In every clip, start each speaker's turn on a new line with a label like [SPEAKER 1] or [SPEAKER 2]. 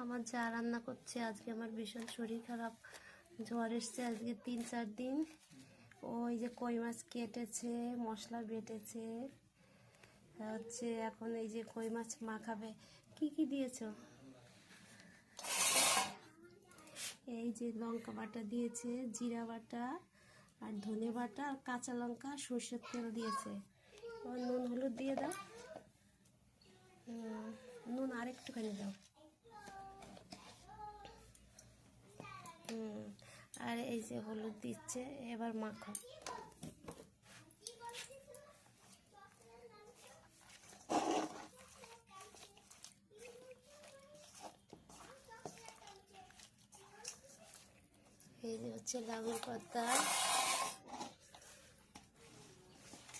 [SPEAKER 1] আমার যা রান্না করছে। আজকে আমার ভীষণ শরীর খারাপ, জ্বর এসছে আজকে 3-4 দিন। ওই যে কই মাছ কেটেছে, মশলা বেটেছে, হচ্ছে এখন এই যে কই মাছ মাখাবে। কি কি দিয়েছো? এই যে লঙ্কা বাটা দিয়েছে, জিরা বাটা আর ধনে বাটা আর কাঁচা লঙ্কা, সরষের তেল দিয়েছে। আর নুন হলুদ দিয়ে দাও, নুন আর একটুখানি দাও। আর এই যে হলুদ দিচ্ছে, এবার মাখো। এই যে হচ্ছে লাউয়ের পাতা।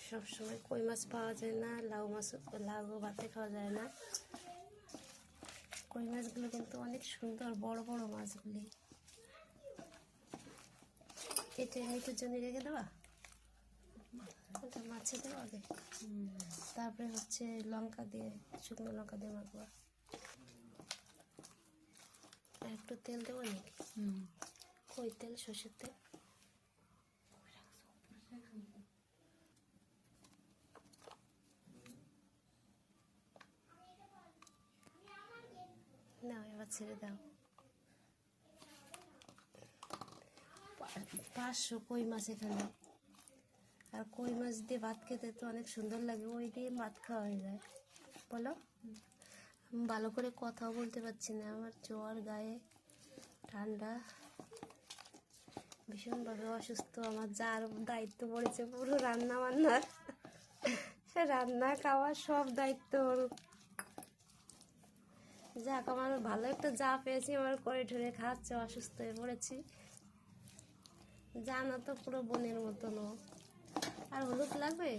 [SPEAKER 1] সবসময় কই মাছ পাওয়া যায় না, লাউ ভাতে খাওয়া যায় না। কই মাছগুলো কিন্তু অনেক সুন্দর, বড় বড় মাছগুলি। কেটে মিঠুর জন্য রেখে দেওয়া, ওটা মাছে দেওয়া আগে, তারপরে হচ্ছে লঙ্কা দিয়ে, শুকনো লঙ্কা দিয়ে মাখবো। আর একটু তেল দেবো নাকি? কই তেল, সর্ষের তেল। না, এবার ছেড়ে দাও। 500 কই মাছ এখানে। আর কই মাছ দিয়ে ভাত খেতে তো অনেক সুন্দর লাগে, ওই দিয়ে ভাত খাওয়া হয়ে যায়। বলো, ভালো করে কথাও বলতে পারছি না, আমার জ্বর, গায়ে ঠান্ডা, ভীষণভাবে অসুস্থ। আমার যার দায়িত্ব পড়েছে পুরো রান্না বান্নার, রান্না খাওয়া সব দায়িত্ব ওর। যাক, আমার ভালো একটা যা পেয়েছি, আমার করে ঠরে খাচ্ছে। অসুস্থ হয়ে পড়েছি, জানা তো পুরো বোনের মতন। আর হলুদ লাগবে?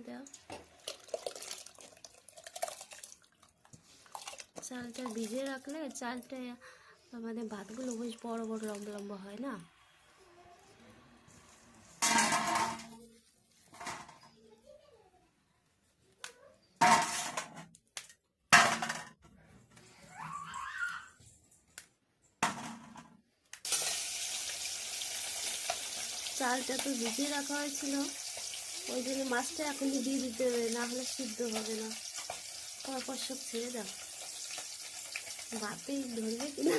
[SPEAKER 1] দাও। চালটা ভিজিয়ে রাখলে চালটা মানে ভাতগুলো বেশ বড় বড় লম্বা লম্বা হয় না? চালটা তো ভিজিয়ে রাখা হয়েছিল, ওই জন্য মাছটা এখনই দিয়ে দিতে হবে, না হলে সিদ্ধ হবে না। তারপর সব ছেড়ে দাও, ভাতেই ধরবে কিনা।